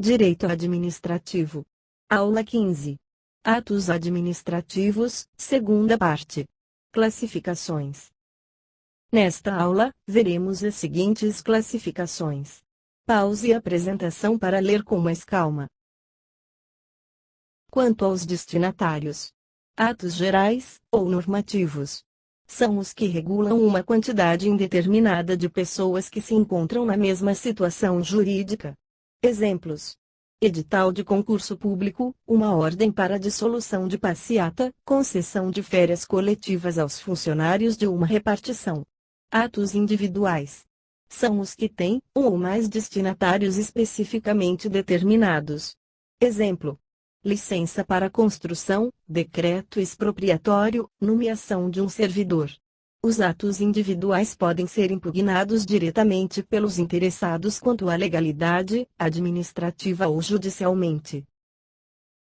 Direito Administrativo. Aula 15. Atos administrativos, segunda parte. Classificações. Nesta aula, veremos as seguintes classificações. Pause a apresentação para ler com mais calma. Quanto aos destinatários, atos gerais, ou normativos, são os que regulam uma quantidade indeterminada de pessoas que se encontram na mesma situação jurídica. Exemplos: edital de concurso público, uma ordem para a dissolução de passeata, concessão de férias coletivas aos funcionários de uma repartição. Atos individuais são os que têm um ou mais destinatários especificamente determinados. Exemplo: licença para construção, decreto expropriatório, nomeação de um servidor. Os atos individuais podem ser impugnados diretamente pelos interessados quanto à legalidade, administrativa ou judicialmente.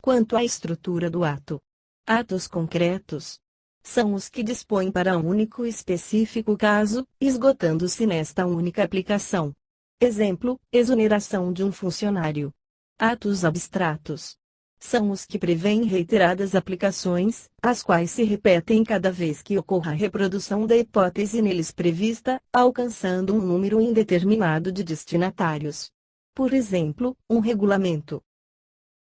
Quanto à estrutura do ato, atos concretos são os que dispõem para um único e específico caso, esgotando-se nesta única aplicação. Exemplo: exoneração de um funcionário. Atos abstratos são os que prevêem reiteradas aplicações, as quais se repetem cada vez que ocorra a reprodução da hipótese neles prevista, alcançando um número indeterminado de destinatários. Por exemplo, um regulamento.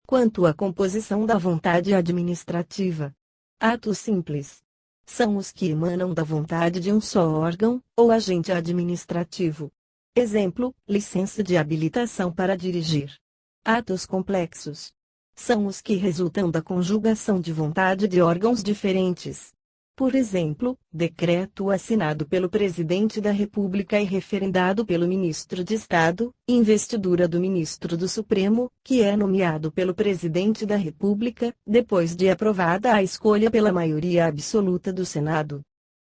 Quanto à composição da vontade administrativa, atos simples são os que emanam da vontade de um só órgão, ou agente administrativo. Exemplo: licença de habilitação para dirigir. Atos complexos são os que resultam da conjugação de vontade de órgãos diferentes. Por exemplo, decreto assinado pelo Presidente da República e referendado pelo Ministro de Estado, investidura do Ministro do Supremo, que é nomeado pelo Presidente da República, depois de aprovada a escolha pela maioria absoluta do Senado.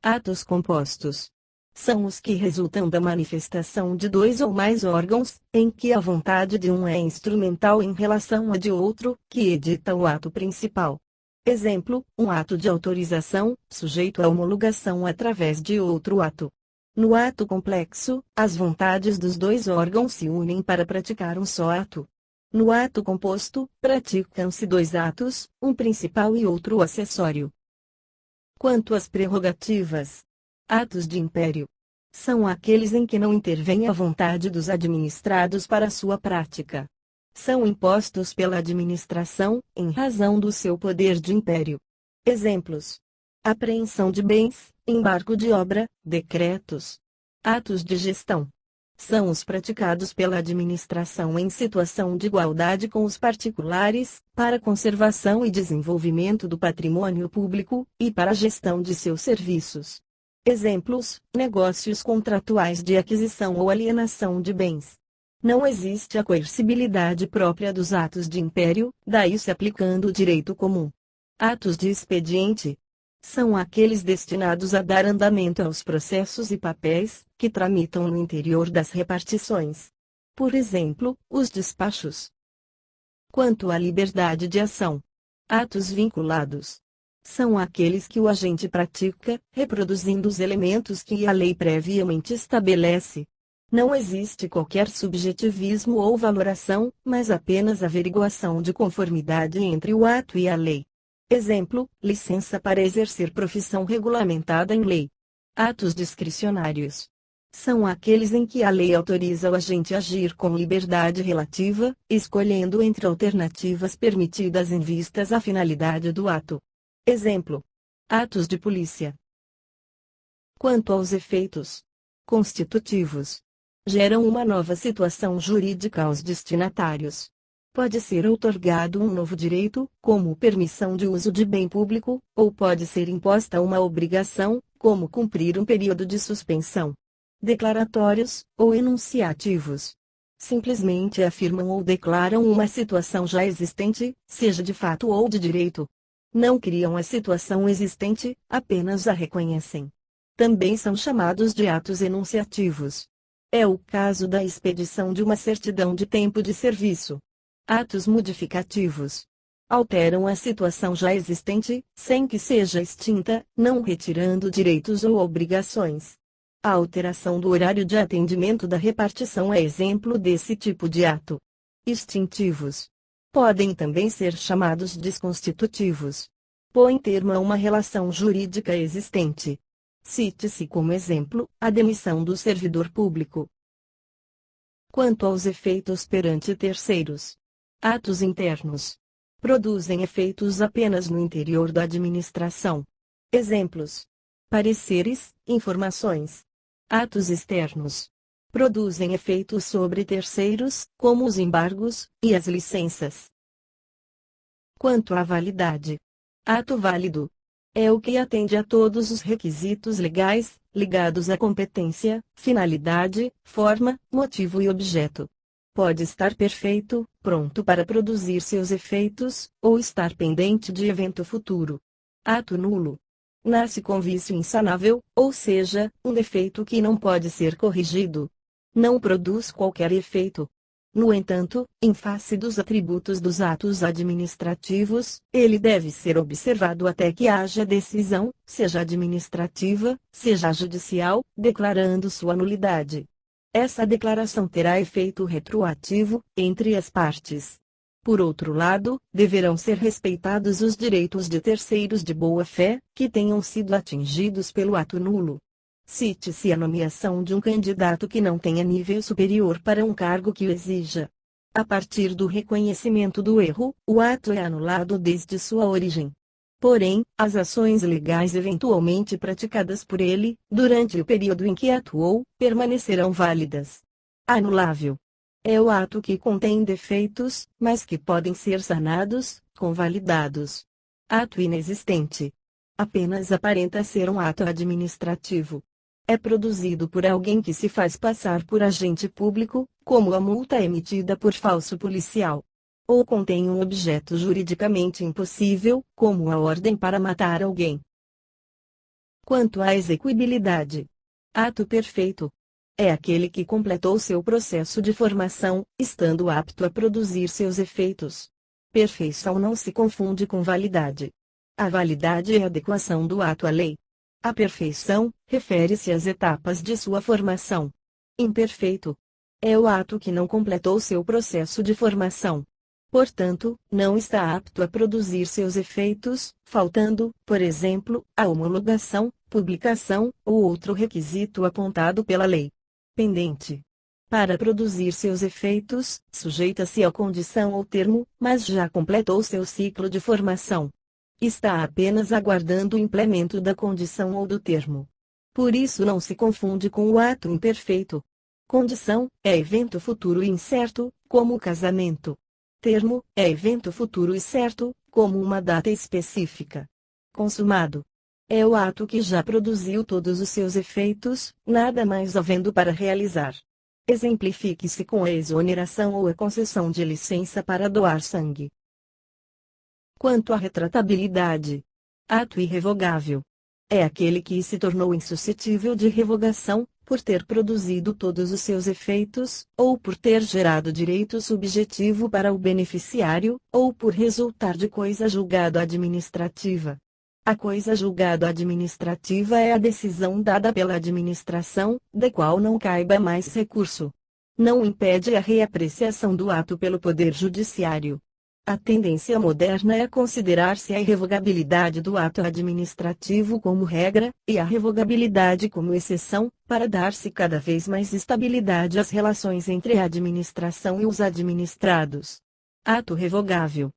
Atos compostos são os que resultam da manifestação de dois ou mais órgãos, em que a vontade de um é instrumental em relação à de outro, que edita o ato principal. Exemplo: um ato de autorização, sujeito a homologação através de outro ato. No ato complexo, as vontades dos dois órgãos se unem para praticar um só ato. No ato composto, praticam-se dois atos, um principal e outro acessório. Quanto às prerrogativas, atos de império são aqueles em que não intervém a vontade dos administrados para sua prática. São impostos pela administração, em razão do seu poder de império. Exemplos: apreensão de bens, embargo de obra, decretos. Atos de gestão são os praticados pela administração em situação de igualdade com os particulares, para conservação e desenvolvimento do patrimônio público, e para a gestão de seus serviços. Exemplos: negócios contratuais de aquisição ou alienação de bens. Não existe a coercibilidade própria dos atos de império, daí se aplicando o direito comum. Atos de expediente são aqueles destinados a dar andamento aos processos e papéis, que tramitam no interior das repartições. Por exemplo, os despachos. Quanto à liberdade de ação, atos vinculados são aqueles que o agente pratica, reproduzindo os elementos que a lei previamente estabelece. Não existe qualquer subjetivismo ou valoração, mas apenas averiguação de conformidade entre o ato e a lei. Exemplo: licença para exercer profissão regulamentada em lei. Atos discricionários são aqueles em que a lei autoriza o agente a agir com liberdade relativa, escolhendo entre alternativas permitidas em vistas à finalidade do ato. Exemplo: atos de polícia. Quanto aos efeitos constitutivos, geram uma nova situação jurídica aos destinatários. Pode ser outorgado um novo direito, como permissão de uso de bem público, ou pode ser imposta uma obrigação, como cumprir um período de suspensão. Declaratórios, ou enunciativos, simplesmente afirmam ou declaram uma situação já existente, seja de fato ou de direito. Não criam a situação existente, apenas a reconhecem. Também são chamados de atos enunciativos. É o caso da expedição de uma certidão de tempo de serviço. Atos modificativos alteram a situação já existente, sem que seja extinta, não retirando direitos ou obrigações. A alteração do horário de atendimento da repartição é exemplo desse tipo de ato. Extintivos. Podem também ser chamados desconstitutivos. Põe termo a uma relação jurídica existente. Cite-se como exemplo a demissão do servidor público. Quanto aos efeitos perante terceiros. Atos internos. Produzem efeitos apenas no interior da administração. Exemplos: pareceres, informações. Atos externos. Produzem efeitos sobre terceiros, como os embargos e as licenças. Quanto à validade. Ato válido. É o que atende a todos os requisitos legais, ligados à competência, finalidade, forma, motivo e objeto. Pode estar perfeito, pronto para produzir seus efeitos, ou estar pendente de evento futuro. Ato nulo. Nasce com vício insanável, ou seja, um defeito que não pode ser corrigido. Não produz qualquer efeito. No entanto, em face dos atributos dos atos administrativos, ele deve ser observado até que haja decisão, seja administrativa, seja judicial, declarando sua nulidade. Essa declaração terá efeito retroativo, entre as partes. Por outro lado, deverão ser respeitados os direitos de terceiros de boa-fé, que tenham sido atingidos pelo ato nulo. Cite-se a nomeação de um candidato que não tenha nível superior para um cargo que o exija. A partir do reconhecimento do erro, o ato é anulado desde sua origem. Porém, as ações legais eventualmente praticadas por ele, durante o período em que atuou, permanecerão válidas. Anulável. É o ato que contém defeitos, mas que podem ser sanados, convalidados. Ato inexistente. Apenas aparenta ser um ato administrativo. É produzido por alguém que se faz passar por agente público, como a multa emitida por falso policial. Ou contém um objeto juridicamente impossível, como a ordem para matar alguém. Quanto à execuibilidade. Ato perfeito. É aquele que completou seu processo de formação, estando apto a produzir seus efeitos. Perfeição não se confunde com validade. A validade é a adequação do ato à lei. A perfeição refere-se às etapas de sua formação. Imperfeito. É o ato que não completou seu processo de formação. Portanto, não está apto a produzir seus efeitos, faltando, por exemplo, a homologação, publicação, ou outro requisito apontado pela lei. Pendente. Para produzir seus efeitos, sujeita-se à condição ou termo, mas já completou seu ciclo de formação. Está apenas aguardando o implemento da condição ou do termo. Por isso não se confunde com o ato imperfeito. Condição é evento futuro incerto, como o casamento. Termo é evento futuro e certo, como uma data específica. Consumado é o ato que já produziu todos os seus efeitos, nada mais havendo para realizar. Exemplifique-se com a exoneração ou a concessão de licença para doar sangue. Quanto à retratabilidade. Ato irrevogável. É aquele que se tornou insuscetível de revogação, por ter produzido todos os seus efeitos, ou por ter gerado direito subjetivo para o beneficiário, ou por resultar de coisa julgada administrativa. A coisa julgada administrativa é a decisão dada pela administração, da qual não caiba mais recurso. Não impede a reapreciação do ato pelo Poder Judiciário. A tendência moderna é considerar-se a irrevogabilidade do ato administrativo como regra, e a revogabilidade como exceção, para dar-se cada vez mais estabilidade às relações entre a administração e os administrados. Ato revogável.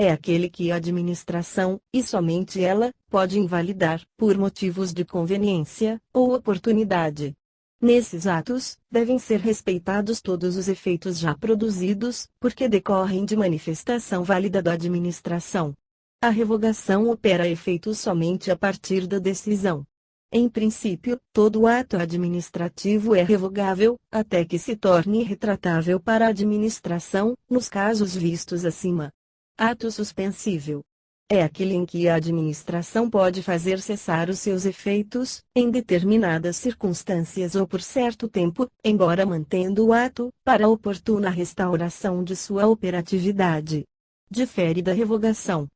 É aquele que a administração, e somente ela, pode invalidar, por motivos de conveniência, ou oportunidade. Nesses atos, devem ser respeitados todos os efeitos já produzidos, porque decorrem de manifestação válida da administração. A revogação opera efeitos somente a partir da decisão. Em princípio, todo ato administrativo é revogável, até que se torne irretratável para a administração, nos casos vistos acima. Ato suspensível. É aquele em que a administração pode fazer cessar os seus efeitos, em determinadas circunstâncias ou por certo tempo, embora mantendo o ato, para a oportuna restauração de sua operatividade. Difere da revogação.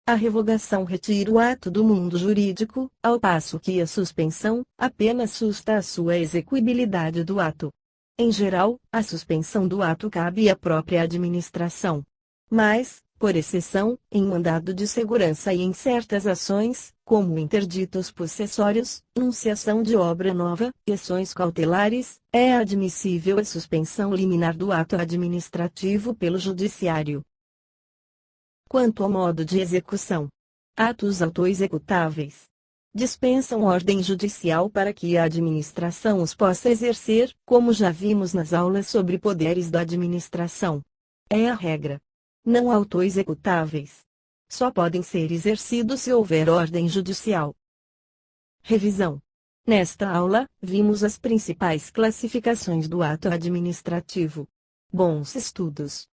A revogação retira o ato do mundo jurídico, ao passo que a suspensão apenas susta a sua execuibilidade do ato. Em geral, a suspensão do ato cabe à própria administração. Mas, por exceção, em mandado de segurança e em certas ações, como interditos possessórios, nunciação de obra nova e ações cautelares, é admissível a suspensão liminar do ato administrativo pelo Judiciário. Quanto ao modo de execução, atos autoexecutáveis dispensam ordem judicial para que a administração os possa exercer, como já vimos nas aulas sobre poderes da administração. É a regra. Não autoexecutáveis. Só podem ser exercidos se houver ordem judicial. Revisão. Nesta aula, vimos as principais classificações do ato administrativo. Bons estudos!